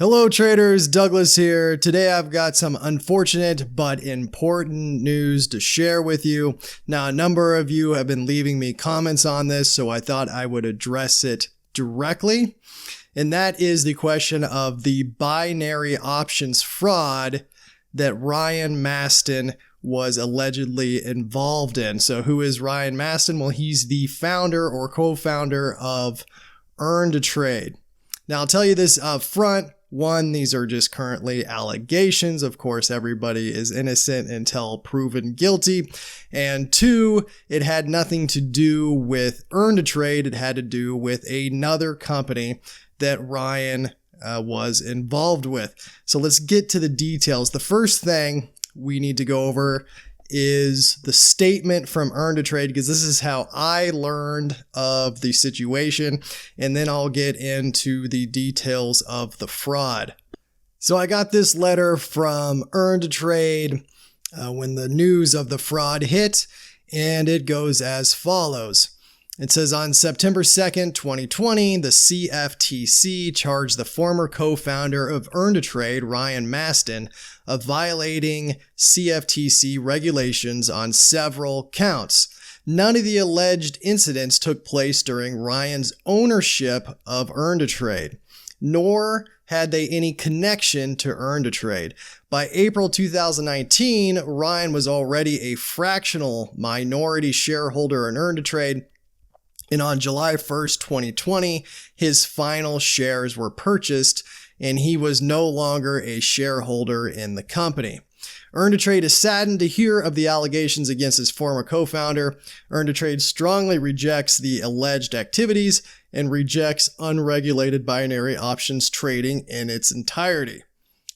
Hello traders, Douglas here. Today I've got some unfortunate but important news to share with you. Now, a number of you have been leaving me comments on this, so I thought I would address it directly. And that is the question of the binary options fraud that Ryan Masten was allegedly involved in. So who is Ryan Masten? Well, he's the founder or co-founder of Earn to Trade. Now, I'll tell you this up front. One, these are just currently allegations. Of course, everybody is innocent until proven guilty. And two, it had nothing to do with Earn to Trade. It had to do with another company that Ryan was involved with. So let's get to the details. The first thing we need to go over is the statement from Earn to Trade, because this is how I learned of the situation, and then I'll get into the details of the fraud. So I got this letter from Earn to Trade when the news of the fraud hit, and it goes as follows. It says, on September 2nd, 2020, the CFTC charged the former co-founder of Earn to Trade, Ryan Masten, of violating CFTC regulations on several counts. None of the alleged incidents took place during Ryan's ownership of Earn to Trade, nor had they any connection to Earn to Trade. By April 2019, Ryan was already a fractional minority shareholder in Earn to Trade. And on July 1st, 2020, his final shares were purchased and he was no longer a shareholder in the company. Earn to Trade is saddened to hear of the allegations against his former co-founder. Earn to Trade strongly rejects the alleged activities and rejects unregulated binary options trading in its entirety.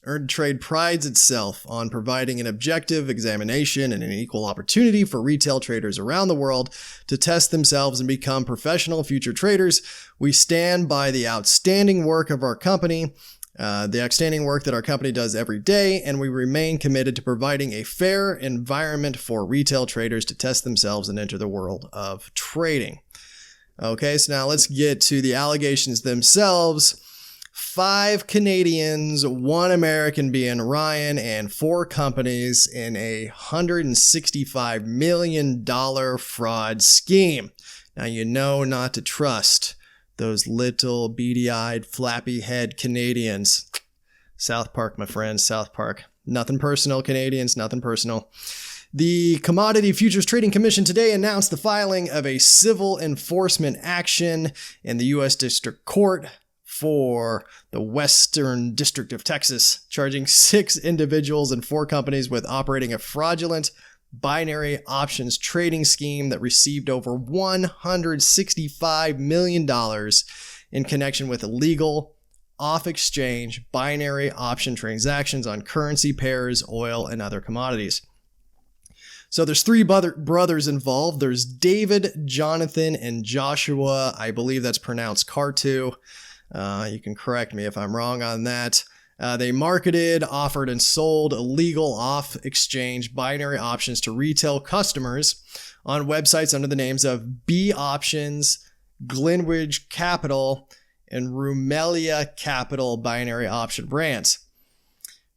Earn to Trade prides itself on providing an objective examination and an equal opportunity for retail traders around the world to test themselves and become professional future traders. We stand by the outstanding work of our company, the outstanding work that our company does every day, and we remain committed to providing a fair environment for retail traders to test themselves and enter the world of trading. Okay, so now let's get to the allegations themselves. 5 Canadians, 1 American being Ryan, and 4 companies in a $165 million fraud scheme. Now, you know not to trust those little beady-eyed, flappy-head Canadians. South Park, my friends, South Park. Nothing personal, Canadians, nothing personal. The Commodity Futures Trading Commission today announced the filing of a civil enforcement action in the U.S. District Court for the Western District of Texas, charging 6 individuals and 4 companies with operating a fraudulent binary options trading scheme that received over $165 million in connection with illegal off-exchange binary option transactions on currency pairs, oil, and other commodities. So there's 3 brothers involved. There's David, Jonathan, and Joshua. I believe that's pronounced Cartu. You can correct me if I'm wrong on that. They marketed, offered, and sold illegal off-exchange binary options to retail customers on websites under the names of B Options, Glenridge Capital, and Rumelia Capital binary option brands.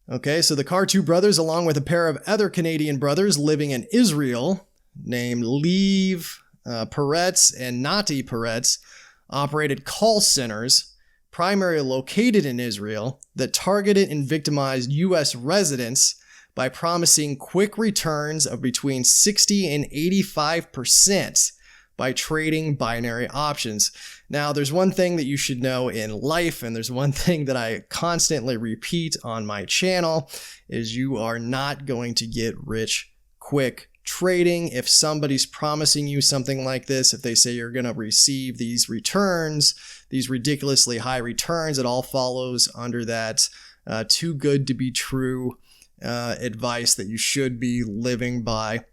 Okay, so the Cartu brothers, along with a pair of other Canadian brothers living in Israel, named Lev Peretz and Nati Peretz, operated call centers primarily located in Israel that targeted and victimized U.S. residents by promising quick returns of between 60 and 85% by trading binary options. Now, there's one thing that you should know in life, and there's one thing that I constantly repeat on my channel, is you are not going to get rich quick trading. If somebody's promising you something like this, if they say you're going to receive these returns, these ridiculously high returns, it all follows under that too good to be true advice that you should be living by.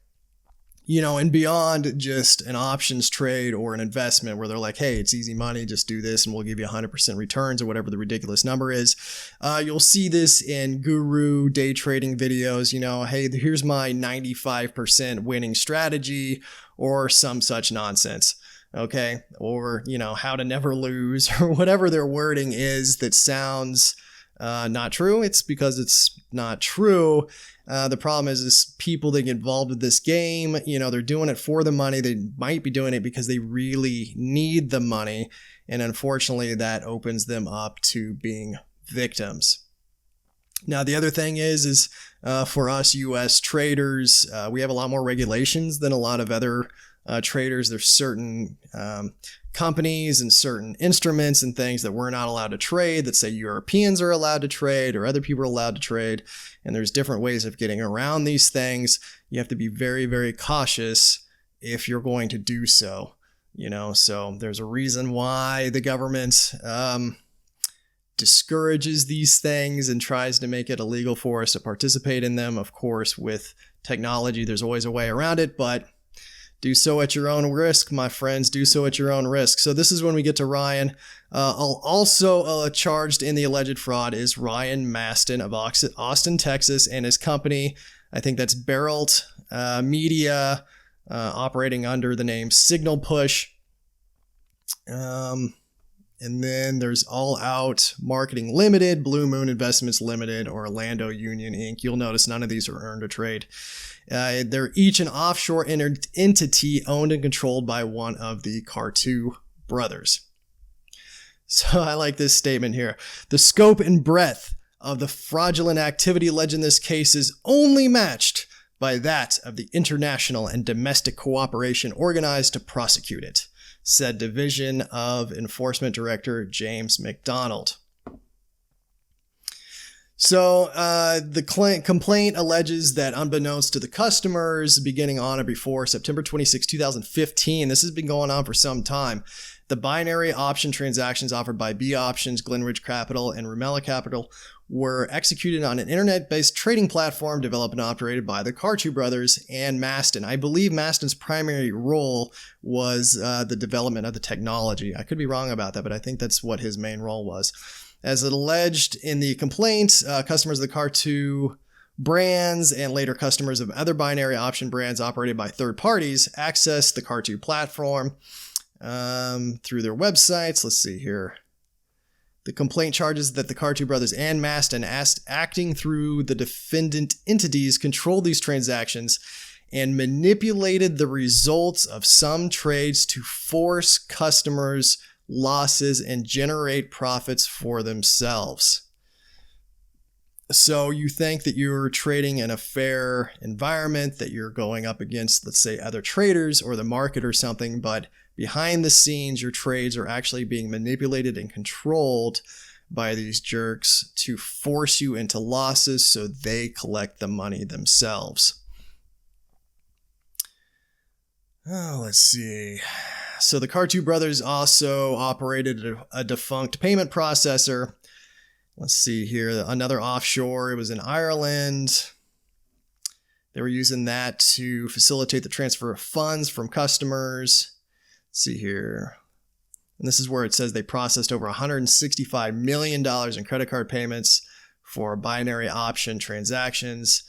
You know, and beyond just an options trade or an investment where they're like, hey, it's easy money, just do this and we'll give you 100% returns or whatever the ridiculous number is. You'll see this in guru day trading videos, you know, hey, here's my 95% winning strategy or some such nonsense. Okay. Or, you know, how to never lose or whatever their wording is that sounds not true. It's because it's not true. The problem is people that get involved with this game, they're doing it for the money. They might be doing it because they really need the money. And unfortunately, that opens them up to being victims. Now, the other thing is for us U.S. traders, we have a lot more regulations than a lot of other traders. There's certain companies and certain instruments and things that we're not allowed to trade that say Europeans are allowed to trade or other people are allowed to trade. And there's different ways of getting around these things. You have to be very, very cautious if you're going to do so. So there's a reason why the government discourages these things and tries to make it illegal for us to participate in them. Of course, with technology, there's always a way around it, but do so at your own risk, my friends. Do so at your own risk. So this is when we get to Ryan. Also charged in the alleged fraud is Ryan Masten of Austin, Texas, and his company. I think that's Barrelt Media, operating under the name Signal Push. And then there's All Out Marketing Limited, Blue Moon Investments Limited, or Orlando Union Inc. You'll notice none of these are earned or trade. They're each an offshore entity owned and controlled by one of the Cartu brothers. So I like this statement here. The scope and breadth of the fraudulent activity alleged in this case is only matched by that of the international and domestic cooperation organized to prosecute it, said Division of Enforcement Director James McDonald. So the complaint alleges that unbeknownst to the customers, beginning on or before September 26, 2015, this has been going on for some time, the binary option transactions offered by B Options, Glenridge Capital, and Rumela Capital were executed on an internet-based trading platform developed and operated by the Cartu brothers and Masten. I believe Masten's primary role was the development of the technology. I could be wrong about that, but I think that's what his main role was. As alleged in the complaint, customers of the Cartu brands and later customers of other binary option brands operated by third parties accessed the Cartu platform through their websites. Let's see here. The complaint charges that the Cartu brothers and Masten, acting through the defendant entities, controlled these transactions and manipulated the results of some trades to force customers' losses and generate profits for themselves. So you think that you're trading in a fair environment, that you're going up against, let's say, other traders or the market or something, but behind the scenes, your trades are actually being manipulated and controlled by these jerks to force you into losses so they collect the money themselves. Oh, let's see. So the Cartu brothers also operated a defunct payment processor. Let's see here. Another offshore. It was in Ireland. They were using that to facilitate the transfer of funds from customers. Let's see here. And this is where it says they processed over $165 million in credit card payments for binary option transactions.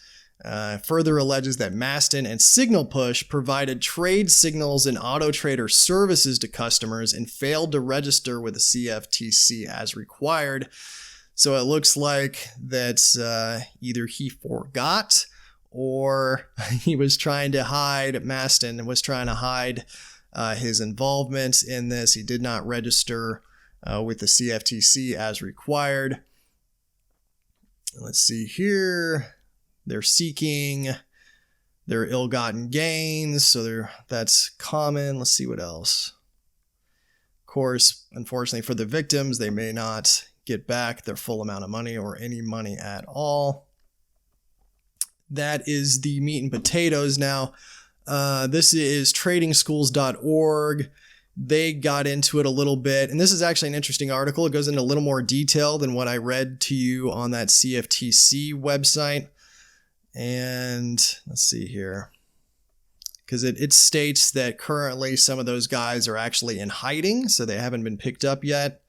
Further alleges that Masten and Signal Push provided trade signals and auto trader services to customers and failed to register with the CFTC as required. So it looks like that either he forgot or he was trying to hide, Masten was trying to hide his involvement in this. He did not register with the CFTC as required. Let's see here. They're seeking their ill-gotten gains, so that's common. Let's see what else. Of course, unfortunately for the victims, they may not get back their full amount of money or any money at all. That is the meat and potatoes. Now, this is tradingschools.org. They got into it a little bit, and this is actually an interesting article. It goes into a little more detail than what I read to you on that CFTC website. And let's see here, because it states that currently some of those guys are actually in hiding, so they haven't been picked up yet.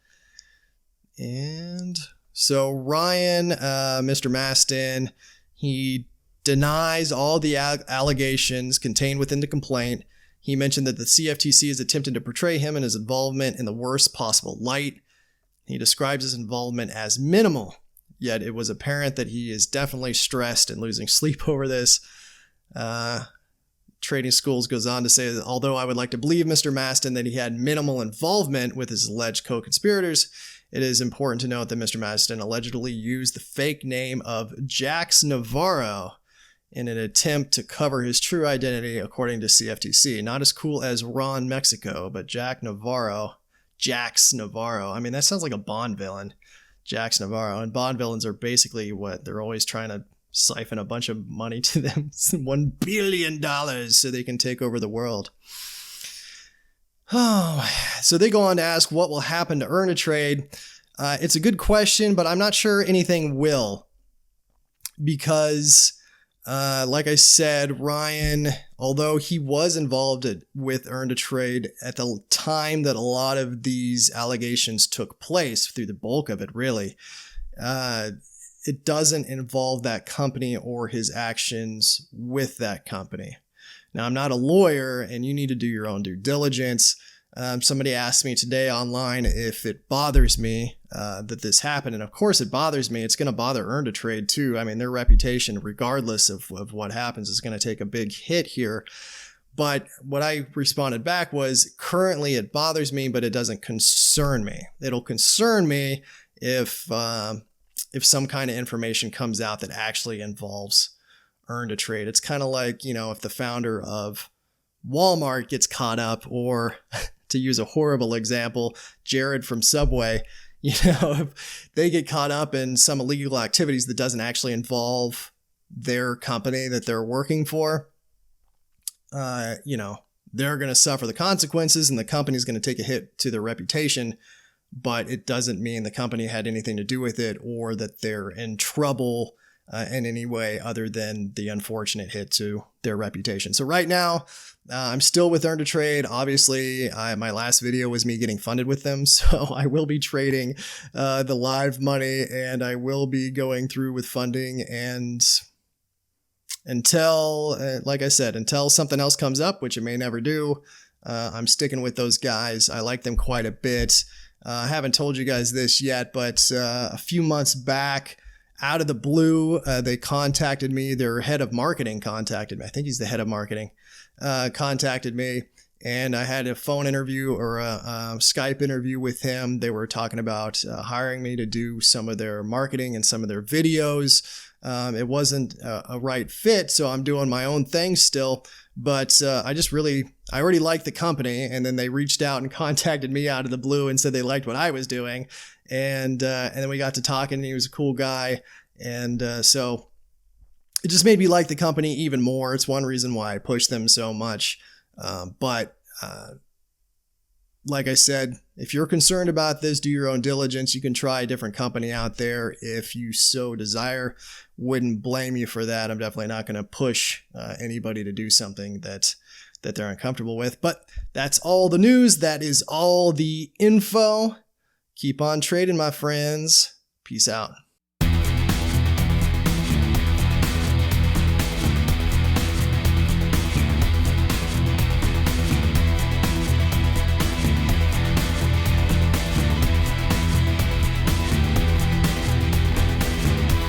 And so Ryan, Mr. Masten, he denies all the allegations contained within the complaint. He mentioned that the CFTC is attempting to portray him and his involvement in the worst possible light. He describes his involvement as minimal yet it was apparent that he is definitely stressed and losing sleep over this. Trading Schools goes on to say that although I would like to believe Mr. Masten that he had minimal involvement with his alleged co-conspirators, it is important to note that Mr. Masten allegedly used the fake name of Jax Navarro in an attempt to cover his true identity, according to CFTC. Not as cool as Ron Mexico, but Jax Navarro. I mean, that sounds like a Bond villain, Jax Navarro. And Bond villains are basically what? They're always trying to siphon a bunch of money to them, $1 billion, so they can take over the world. Oh, so they go on to ask what will happen to Earn a Trade. It's a good question, but I'm not sure anything will, because like I said, Ryan, although he was involved with Earn a Trade at the time that a lot of these allegations took place, through the bulk of it really, it doesn't involve that company or his actions with that company. Now, I'm not a lawyer, and you need to do your own due diligence. Somebody asked me today online if it bothers me that this happened, and of course it bothers me. It's going to bother Earn a Trade too. I mean, their reputation, regardless of what happens, is going to take a big hit here. But what I responded back was, currently it bothers me, but it doesn't concern me. It'll concern me if some kind of information comes out that actually involves Earn a Trade. It's kind of like, if the founder of Walmart gets caught up, or to use a horrible example, Jared from Subway, if they get caught up in some illegal activities that doesn't actually involve their company that they're working for, they're going to suffer the consequences, and the company's going to take a hit to their reputation. But it doesn't mean the company had anything to do with it, or that they're in trouble in any way other than the unfortunate hit to their reputation. So right now, I'm still with Earn a Trade. Obviously, my last video was me getting funded with them, so I will be trading the live money, and I will be going through with funding, and until, like I said, until something else comes up, which it may never do, I'm sticking with those guys. I like them quite a bit. I haven't told you guys this yet, but a few months back, out of the blue, they contacted me. Their head of marketing contacted me. I think he's the head of marketing. Contacted me, and I had a phone interview or a Skype interview with him. They were talking about hiring me to do some of their marketing and some of their videos. It wasn't a right fit, so I'm doing my own thing still. But I already liked the company, and then they reached out and contacted me out of the blue and said they liked what I was doing, and then we got to talking, and he was a cool guy, and so it just made me like the company even more. It's one reason why I push them so much. But like I said, if you're concerned about this, do your own diligence. You can try a different company out there if you so desire. Wouldn't blame you for that. I'm definitely not going to push anybody to do something that they're uncomfortable with. But that's all the news. That is all the info. Keep on trading, my friends. Peace out.